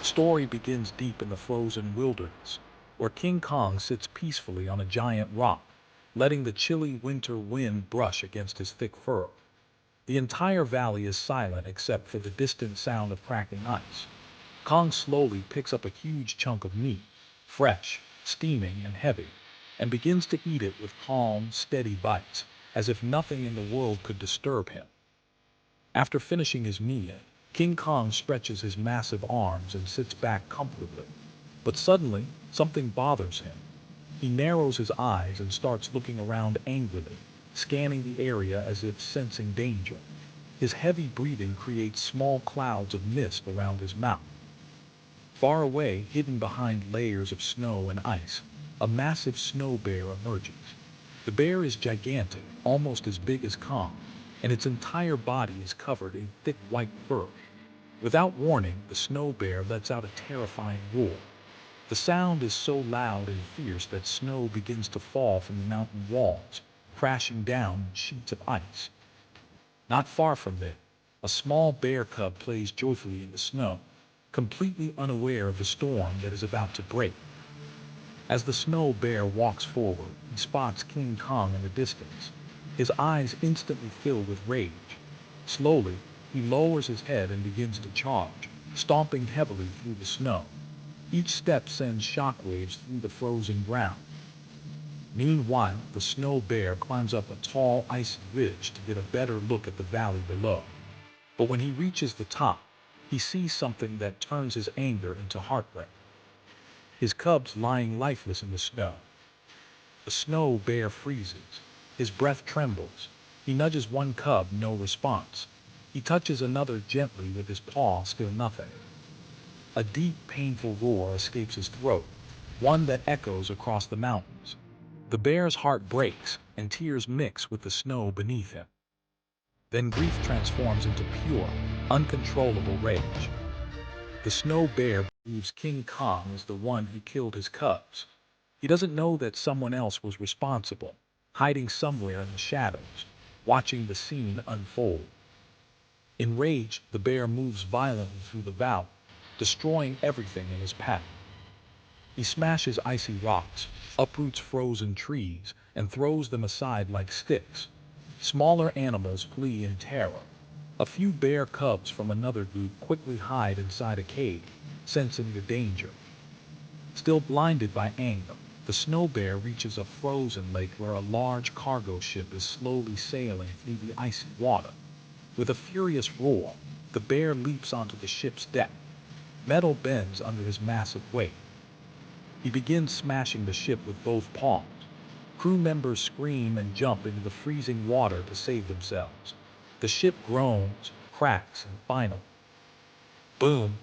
story begins deep in the frozen wilderness, where King Kong sits peacefully on a giant rock, letting the chilly winter wind brush against his thick fur. The entire valley is silent except for the distant sound of cracking ice. Kong slowly picks up a huge chunk of meat, fresh, steaming, and heavy, and begins to eat it with calm, steady bites, as if nothing in the world could disturb him. After finishing his meal, King Kong stretches his massive arms and sits back comfortably. But suddenly, something bothers him. He narrows his eyes and starts looking around angrily, scanning the area as if sensing danger. His heavy breathing creates small clouds of mist around his mouth. Far away, hidden behind layers of snow and ice, a massive snow bear emerges. The bear is gigantic, almost as big as Kong, and its entire body is covered in thick white fur. Without warning, the snow bear lets out a terrifying roar. The sound is so loud and fierce that snow begins to fall from the mountain walls, crashing down in sheets of ice. Not far from there, a small bear cub plays joyfully in the snow, completely unaware of the storm that is about to break. As the snow bear walks forward, he spots King Kong in the distance. His eyes instantly fill with rage. Slowly, he lowers his head and begins to charge, stomping heavily through the snow. Each step sends shockwaves through the frozen ground. Meanwhile, the snow bear climbs up a tall, icy ridge to get a better look at the valley below. But when he reaches the top, he sees something that turns his anger into heartbreak. His cubs lying lifeless in the snow. The snow bear freezes. His breath trembles. He nudges one cub, no response. He touches another gently with his paw, still nothing. A deep, painful roar escapes his throat, one that echoes across the mountains. The bear's heart breaks, and tears mix with the snow beneath him. Then grief transforms into pure, uncontrollable rage. The snow bear believes King Kong is the one who killed his cubs. He doesn't know that someone else was responsible, hiding somewhere in the shadows, watching the scene unfold. Enraged, the bear moves violently through the valley, destroying everything in his path. He smashes icy rocks, uproots frozen trees, and throws them aside like sticks. Smaller animals flee in terror. A few bear cubs from another group quickly hide inside a cave, sensing the danger. Still blinded by anger, the snow bear reaches a frozen lake where a large cargo ship is slowly sailing through the icy water. With a furious roar, the bear leaps onto the ship's deck. Metal bends under his massive weight. He begins smashing the ship with both paws. Crew members scream and jump into the freezing water to save themselves. The ship groans, cracks, and finally, boom!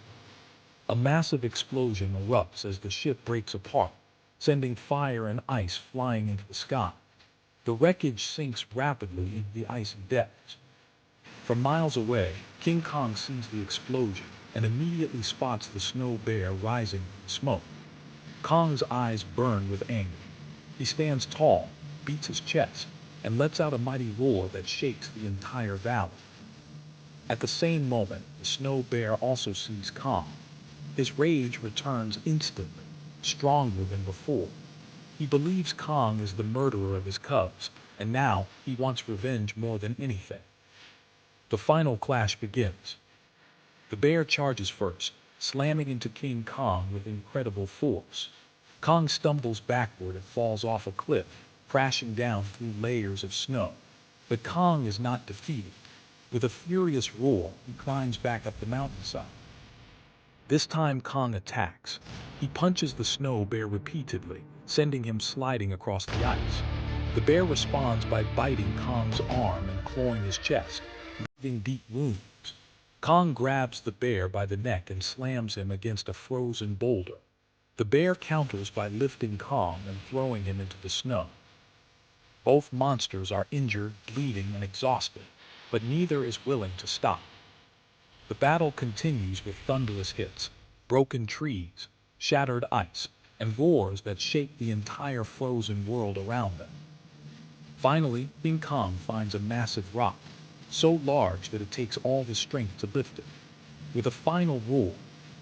A massive explosion erupts as the ship breaks apart, sending fire and ice flying into the sky. The wreckage sinks rapidly into the icy depths. From miles away, King Kong sees the explosion and immediately spots the snow bear rising from the smoke. Kong's eyes burn with anger. He stands tall, beats his chest, and lets out a mighty roar that shakes the entire valley. At the same moment, the snow bear also sees Kong. His rage returns instantly, stronger than before. He believes Kong is the murderer of his cubs, and now he wants revenge more than anything. The final clash begins. The bear charges first, slamming into King Kong with incredible force. Kong stumbles backward and falls off a cliff, crashing down through layers of snow. But Kong is not defeated. With a furious roar, he climbs back up the mountainside. This time Kong attacks. He punches the snow bear repeatedly, sending him sliding across the ice. The bear responds by biting Kong's arm and clawing his chest, leaving deep wounds. Kong grabs the bear by the neck and slams him against a frozen boulder. The bear counters by lifting Kong and throwing him into the snow. Both monsters are injured, bleeding, and exhausted, but neither is willing to stop. The battle continues with thunderous hits, broken trees, shattered ice, and roars that shake the entire frozen world around them. Finally, King Kong finds a massive rock, so large that it takes all his strength to lift it. With a final roar,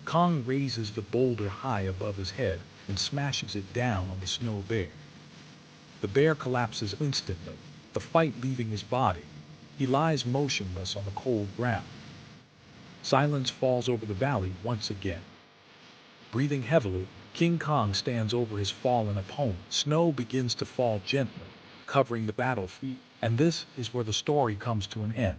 Kong raises the boulder high above his head and smashes it down on the snow bear. The bear collapses instantly, the fight leaving his body. He lies motionless on the cold ground. Silence falls over the valley once again. Breathing heavily, King Kong stands over his fallen opponent. Snow begins to fall gently, covering the battlefield, and this is where the story comes to an end.